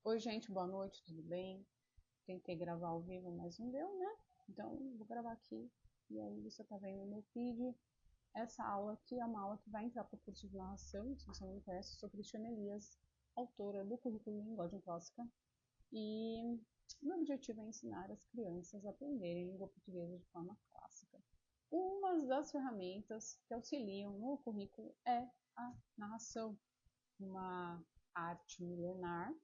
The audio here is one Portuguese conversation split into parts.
Oi, gente, boa noite, tudo bem? Tentei gravar ao vivo, mas não deu, né? Então, vou gravar aqui. E aí, você tá vendo no meu feed. Essa aula aqui é uma aula que vai entrar para o curso de narração. Se você não me conhece, sou Cristiane Elias, autora do currículo de linguagem clássica. E meu objetivo é ensinar as crianças a aprenderem língua portuguesa de forma clássica. Uma das ferramentas que auxiliam no currículo é a narração, uma arte milenar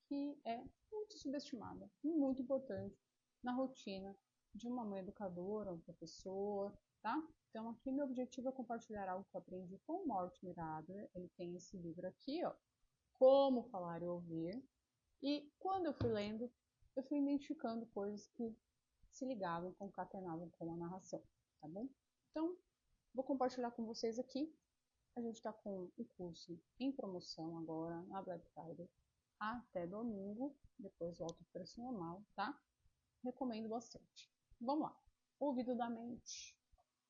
que é muito subestimada e muito importante na rotina de uma mãe educadora, um professor, tá? Então aqui meu objetivo é compartilhar algo que eu aprendi com o Mortimer Adler. Ele tem esse livro aqui, ó, Como Falar e Ouvir. E quando eu fui lendo, eu fui identificando coisas que se ligavam, concatenavam com a narração, tá bom? Então, vou compartilhar com vocês aqui. A gente está com o curso em promoção agora na Black Friday até domingo, depois volta o preço normal, tá? Recomendo bastante. Vamos lá. Ouvido da mente.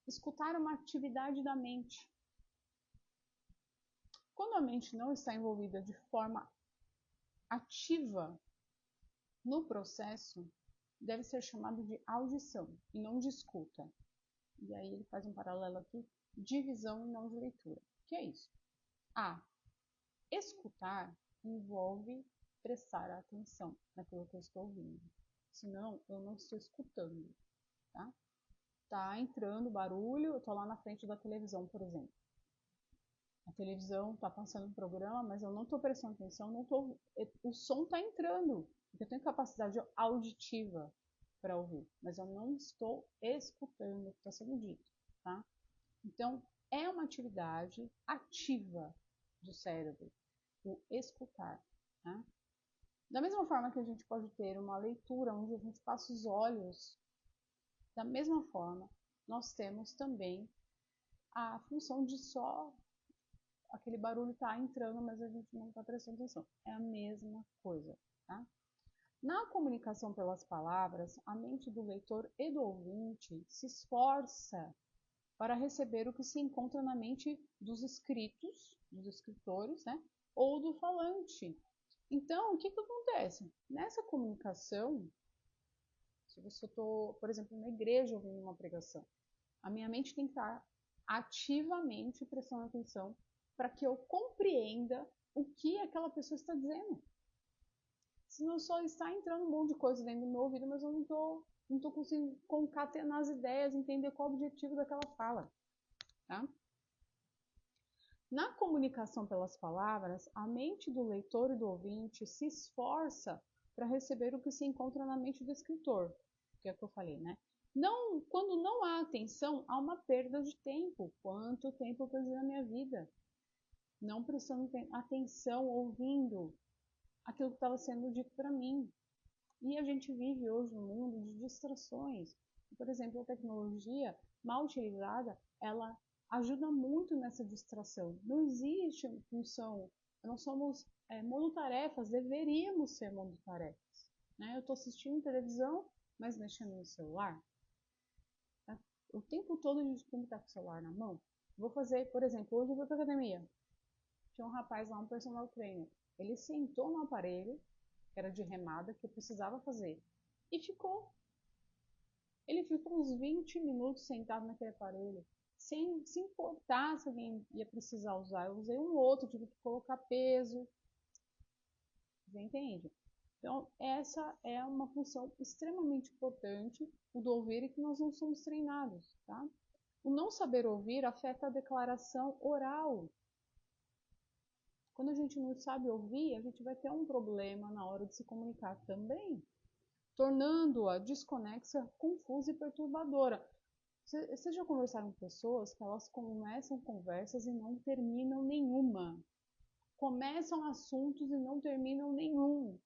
Escutar uma atividade da mente. Quando a mente não está envolvida de forma ativa no processo, deve ser chamado de audição e não de escuta. E aí ele faz um paralelo aqui de visão e não de leitura. O que é isso? Escutar envolve prestar atenção naquilo que eu estou ouvindo. Senão, eu não estou escutando, tá? Tá entrando barulho, eu tô lá na frente da televisão, por exemplo. A televisão tá passando um programa, mas eu não tô prestando atenção, não tô, o som tá entrando. Eu tenho capacidade auditiva para ouvir, mas eu não estou escutando o que está sendo dito, tá? Então, é uma atividade ativa do cérebro, o escutar, tá? Da mesma forma que a gente pode ter uma leitura onde a gente passa os olhos, da mesma forma, nós temos também a função de só aquele barulho tá entrando, mas a gente não está prestando atenção. É a mesma coisa, tá? Na comunicação pelas palavras, a mente do leitor e do ouvinte se esforça para receber o que se encontra na mente dos escritos, dos escritores, né? Ou do falante. Então, o que acontece? Nessa comunicação, se você estou, por exemplo, na igreja ouvindo uma pregação, a minha mente tem que estar ativamente prestando atenção para que eu compreenda o que aquela pessoa está dizendo. Senão só está entrando um monte de coisa dentro do meu ouvido, mas eu não tô conseguindo concatenar as ideias, entender qual é o objetivo daquela fala. Tá? Na comunicação pelas palavras, a mente do leitor e do ouvinte se esforça para receber o que se encontra na mente do escritor, que é o que eu falei, né? Não, quando não há atenção, há uma perda de tempo. Quanto tempo eu perdi na minha vida? Não prestando atenção, ouvindo aquilo que estava sendo dito para mim. E a gente vive hoje um mundo de distrações. Por exemplo, a tecnologia mal utilizada, ela ajuda muito nessa distração. Não existe função, nós somos monotarefas, deveríamos ser monotarefas. Né? Eu estou assistindo televisão, mas mexendo no celular. Tá? O tempo todo a gente tem que estar com o celular na mão. Vou fazer, por exemplo, hoje eu vou para academia. Tinha um rapaz lá, um personal trainer. Ele sentou no aparelho, que era de remada, que eu precisava fazer, e ficou. Ele ficou uns 20 minutos sentado naquele aparelho, sem se importar se alguém ia precisar usar. Eu usei um outro, tive que colocar peso. Você entende? Então, essa é uma função extremamente importante, o do ouvir, e que nós não somos treinados, tá? O não saber ouvir afeta a declaração oral. Quando a gente não sabe ouvir, a gente vai ter um problema na hora de se comunicar também, tornando-a desconexa, confusa e perturbadora. Vocês já conversaram com pessoas que elas começam conversas e não terminam nenhuma? Começam assuntos e não terminam nenhum.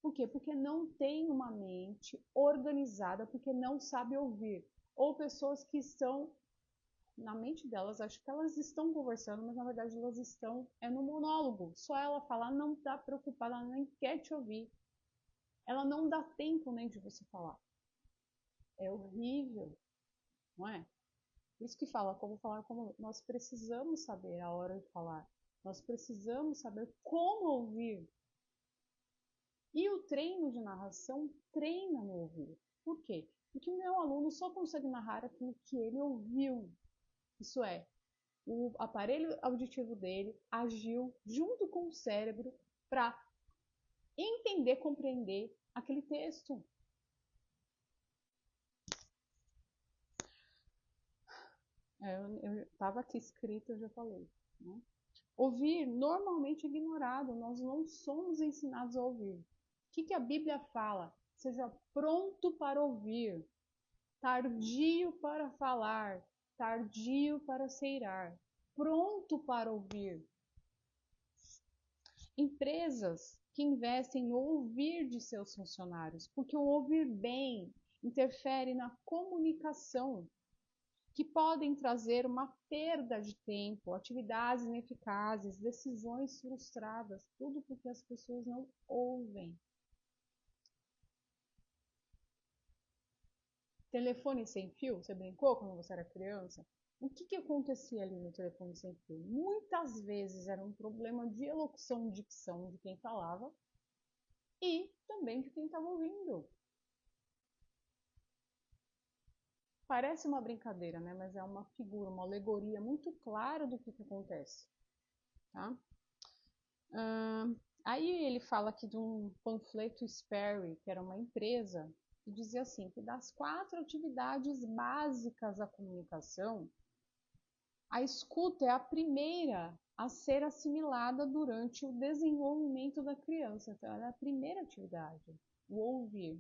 Por quê? Porque não tem uma mente organizada, porque não sabe ouvir. Ou pessoas que estão na mente delas, acho que elas estão conversando, mas na verdade elas estão no monólogo. Só ela falar, não está preocupada, ela nem quer te ouvir. Ela não dá tempo nem de você falar. É horrível, não é? Por isso que fala, como falar, como nós precisamos saber a hora de falar. Nós precisamos saber como ouvir. treino de narração treina no ouvir. Por quê? Porque o meu aluno só consegue narrar aquilo que ele ouviu. Isso é, o aparelho auditivo dele agiu junto com o cérebro para entender, compreender aquele texto. Eu estava aqui escrito, eu já falei. Né? Ouvir normalmente é ignorado, nós não somos ensinados a ouvir. O que a Bíblia fala? Seja pronto para ouvir, tardio para falar, tardio para ceirar, pronto para ouvir. Empresas que investem no ouvir de seus funcionários, porque o ouvir bem interfere na comunicação, que podem trazer uma perda de tempo, atividades ineficazes, decisões frustradas, tudo porque as pessoas não ouvem. Telefone sem fio, você brincou quando você era criança? O que acontecia ali no telefone sem fio? Muitas vezes era um problema de elocução, dicção de quem falava e também de quem estava ouvindo. Parece uma brincadeira, né? Mas é uma figura, uma alegoria muito clara do que acontece. Tá? Aí ele fala aqui de um panfleto Sperry, que era uma empresa, que dizia assim, que das 4 atividades básicas da comunicação, a escuta é a primeira a ser assimilada durante o desenvolvimento da criança. Então, ela é a primeira atividade, o ouvir.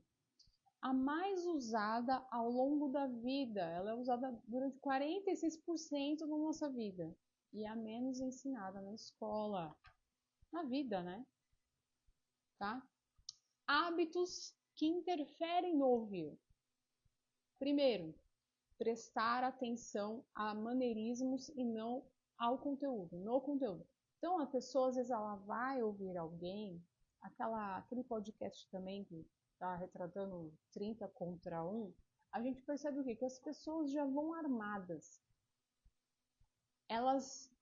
A mais usada ao longo da vida, ela é usada durante 46% da nossa vida. E a menos ensinada na escola, na vida, né? Tá? Hábitos que interferem no ouvir. Primeiro, prestar atenção a maneirismos e não ao conteúdo, no conteúdo. Então, a pessoa, às vezes, ela vai ouvir alguém, aquele podcast também que está retratando 30 contra 1, a gente percebe o quê? Que as pessoas já vão armadas. Elas,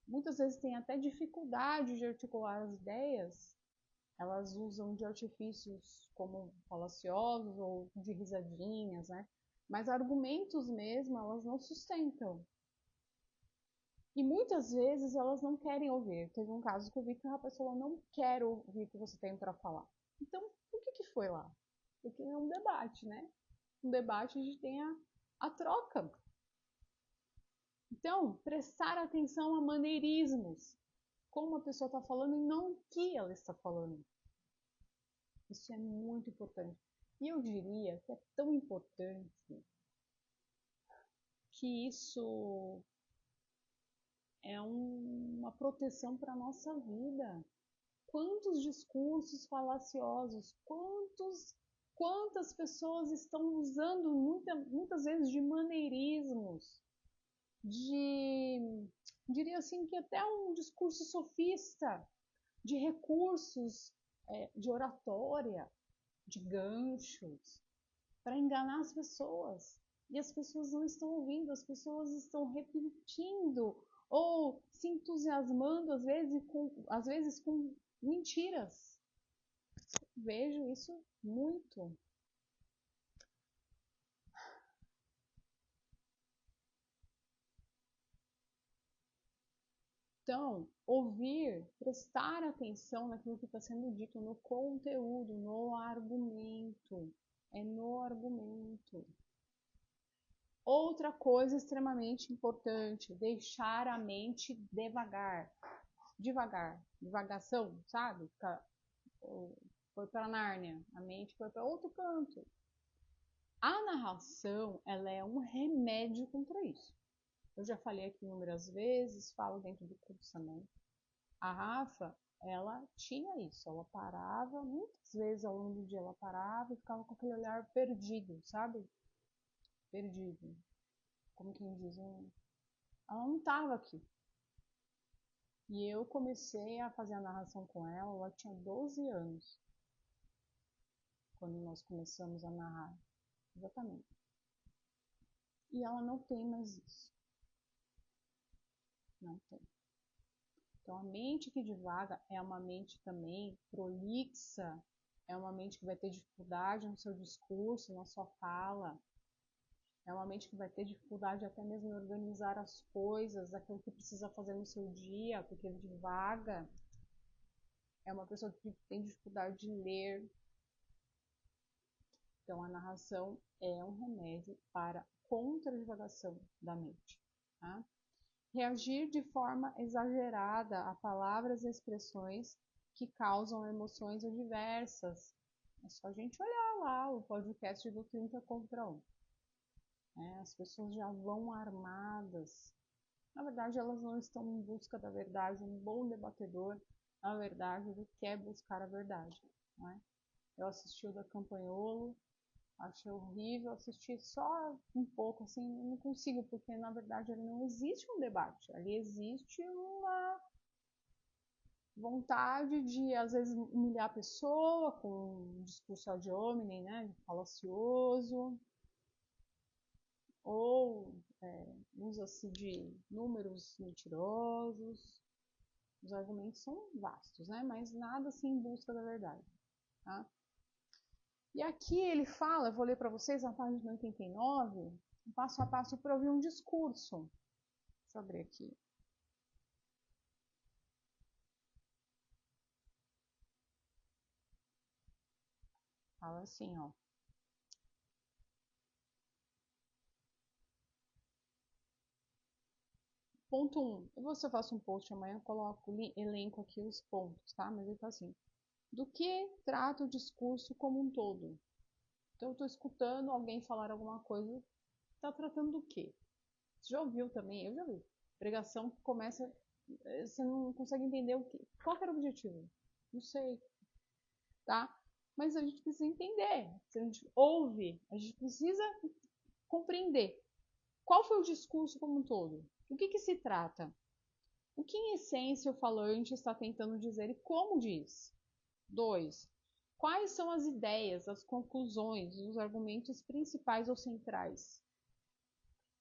muitas vezes, têm até dificuldade de articular as ideias. Elas usam de artifícios como falaciosos ou de risadinhas, né? Mas argumentos mesmo, elas não sustentam. E muitas vezes elas não querem ouvir. Teve um caso que eu vi que a pessoa não quer ouvir o que você tem para falar. Então, por que foi lá? Porque é um debate, né? Um debate a gente tem a troca. Então, prestar atenção a maneirismos. Como a pessoa está falando e não o que ela está falando. Isso é muito importante. E eu diria que é tão importante que isso é uma proteção para a nossa vida. Quantos discursos falaciosos, quantas pessoas estão usando muitas vezes de maneirismos, diria assim que até um discurso sofista, de recursos de oratória, de ganchos, para enganar as pessoas. E as pessoas não estão ouvindo, as pessoas estão repetindo ou se entusiasmando, às vezes com mentiras. Vejo isso muito. Então, ouvir, prestar atenção naquilo que está sendo dito, no conteúdo, no argumento. É no argumento. Outra coisa extremamente importante, deixar a mente devagar. Divagação, sabe? Foi para Nárnia, a mente foi para outro canto. A narração, ela é um remédio contra isso. Eu já falei aqui inúmeras vezes, falo dentro do curso também. A Rafa, ela tinha isso, ela parava, muitas vezes ao longo do dia ela parava e ficava com aquele olhar perdido, sabe? Perdido. Como quem diz, ela não estava aqui. E eu comecei a fazer a narração com ela tinha 12 anos. Quando nós começamos a narrar. Exatamente. E ela não tem mais isso. Não tem. Então a mente que divaga é uma mente também prolixa, É uma mente que vai ter dificuldade no seu discurso, na sua fala. É uma mente que vai ter dificuldade até mesmo em organizar as coisas, aquilo que precisa fazer no seu dia, porque ele divaga. É uma pessoa que tem dificuldade de ler. Então, a narração é um remédio para contra a divagação da mente. Tá? Reagir de forma exagerada a palavras e expressões que causam emoções adversas. É só a gente olhar lá o podcast do 30 contra 1. As pessoas já vão armadas. Na verdade, elas não estão em busca da verdade. Um bom debatedor, na verdade, ele quer buscar a verdade. Não é? Eu assisti o da Campanholo, achei horrível, assisti só um pouco, assim, não consigo, porque na verdade ali não existe um debate, ali existe uma vontade de, às vezes, humilhar a pessoa com um discurso ad hominem, né, falacioso, ou usa-se de números mentirosos. Os argumentos são vastos, né, mas nada assim em busca da verdade, tá? E aqui ele fala, eu vou ler para vocês a página 89, passo a passo para ouvir um discurso. Deixa eu abrir aqui. Fala assim, ó. Ponto 1. Se eu faço um post amanhã, eu coloco, elenco aqui os pontos, tá? Mas ele tá assim. Do que trata o discurso como um todo? Então, eu estou escutando alguém falar alguma coisa, está tratando do quê? Você já ouviu também? Eu já ouvi. Pregação que começa, você não consegue entender o quê. Qual que era o objetivo? Não sei, tá? Mas a gente precisa entender. Se a gente ouve, a gente precisa compreender. Qual foi o discurso como um todo? Do que se trata? O que em essência o falante está tentando dizer e como diz? 2. Quais são as ideias, as conclusões, os argumentos principais ou centrais?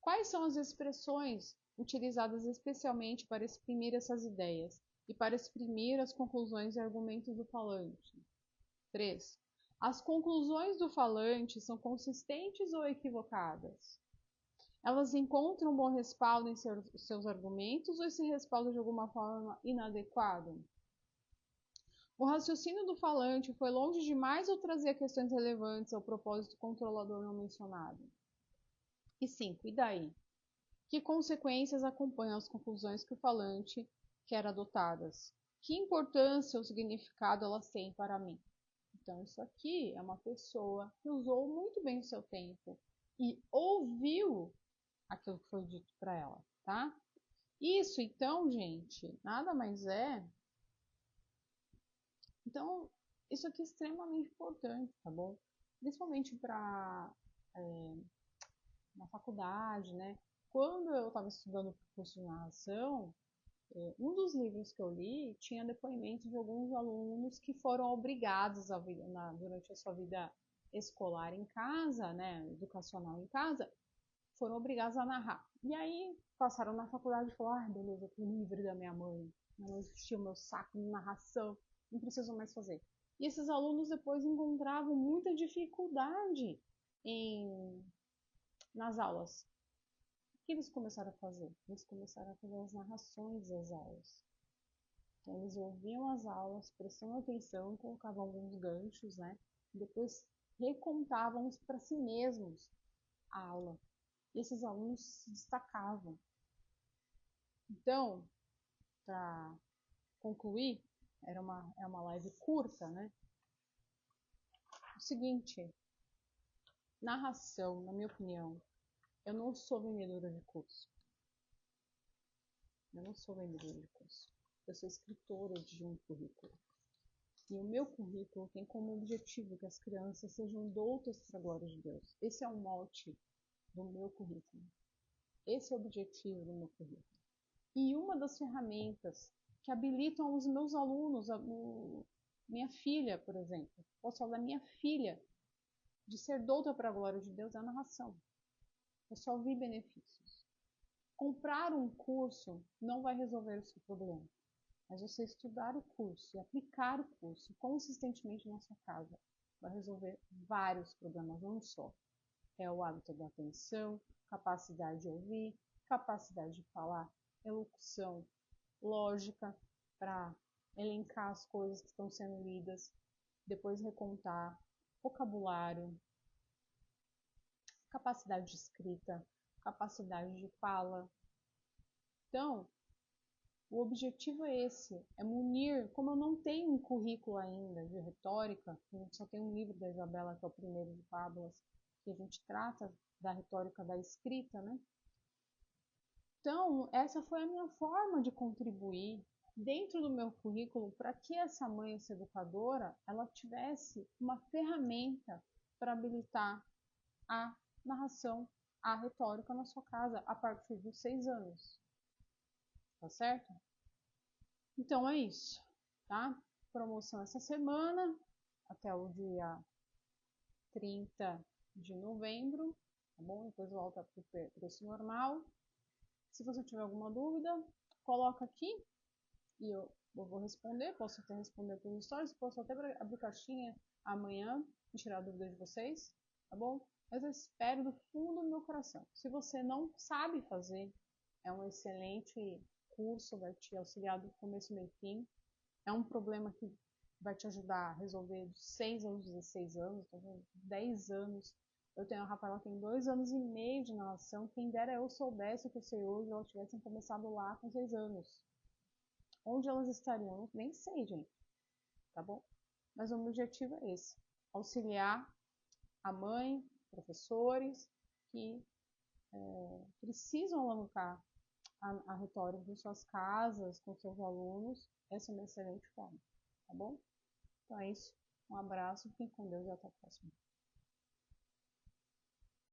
Quais são as expressões utilizadas especialmente para exprimir essas ideias e para exprimir as conclusões e argumentos do falante? 3. As conclusões do falante são consistentes ou equivocadas? Elas encontram um bom respaldo em seus argumentos ou esse respaldo de alguma forma inadequado? O raciocínio do falante foi longe demais ou trazia questões relevantes ao propósito controlador não mencionado? E 5. E daí? Que consequências acompanham as conclusões que o falante quer adotadas? Que importância ou significado elas têm para mim? Então, isso aqui é uma pessoa que usou muito bem o seu tempo e ouviu aquilo que foi dito para ela, tá? Isso, então, gente, nada mais é. Então, isso aqui é extremamente importante, tá bom? Principalmente para na faculdade, né? Quando eu estava estudando para o curso de narração, um dos livros que eu li tinha depoimentos de alguns alunos que foram obrigados durante a sua vida escolar em casa, né, educacional em casa, foram obrigados a narrar. E aí passaram na faculdade e falaram, ah, beleza, eu tô livre da minha mãe, não existia o meu saco de narração, não preciso mais fazer. E esses alunos depois encontravam muita dificuldade nas aulas. O que eles começaram a fazer? Eles começaram a fazer as narrações das aulas. Então, eles ouviam as aulas, prestando atenção, colocavam alguns ganchos, né? E depois recontavam para si mesmos a aula. E esses alunos se destacavam. Então, para concluir, é uma live curta, né? O seguinte, narração, na minha opinião, eu não sou vendedora de curso. Eu não sou vendedora de curso. Eu sou escritora de um currículo. E o meu currículo tem como objetivo que as crianças sejam doutas para a glória de Deus. Esse é o mote do meu currículo. Esse é o objetivo do meu currículo. E uma das ferramentas que habilitam os meus alunos, minha filha, por exemplo, posso falar da minha filha, de ser douta para a glória de Deus, é a narração. Eu só vi benefícios. Comprar um curso não vai resolver o seu problema. mas você estudar o curso e aplicar o curso consistentemente na sua casa vai resolver vários problemas, não só. É o hábito da atenção, capacidade de ouvir, capacidade de falar, elocução, lógica para elencar as coisas que estão sendo lidas, depois recontar, vocabulário, capacidade de escrita, capacidade de fala. Então, o objetivo é esse, é munir, como eu não tenho um currículo ainda de retórica, a gente só tem um livro da Isabela, que é o primeiro de Fábulas, que a gente trata da retórica da escrita, né? Então, essa foi a minha forma de contribuir dentro do meu currículo para que essa mãe, essa educadora, ela tivesse uma ferramenta para habilitar a narração, a retórica na sua casa a partir dos 6 anos. Tá certo? Então é isso, tá? Promoção essa semana, até o dia 30 de novembro, tá bom? Depois volta para o preço normal. Se você tiver alguma dúvida, coloca aqui e eu vou responder. Posso até responder pelos stories, posso até abrir caixinha amanhã e tirar dúvidas de vocês, tá bom? Mas eu espero do fundo do meu coração. Se você não sabe fazer, é um excelente curso, vai te auxiliar do começo, meio e fim. É um problema que vai te ajudar a resolver de 6 aos 16 anos, 10 anos. Eu tenho a Rafaela tem 2 anos e meio de narração. Quem dera eu soubesse o que eu sei hoje, elas tivessem começado lá com 6 anos. Onde elas estariam? Nem sei, gente. Tá bom? Mas o meu objetivo é esse: auxiliar a mãe, professores que precisam alavancar a retórica em suas casas, com seus alunos. Essa é uma excelente forma. Tá bom? Então é isso. Um abraço, fiquem com Deus e até a próxima.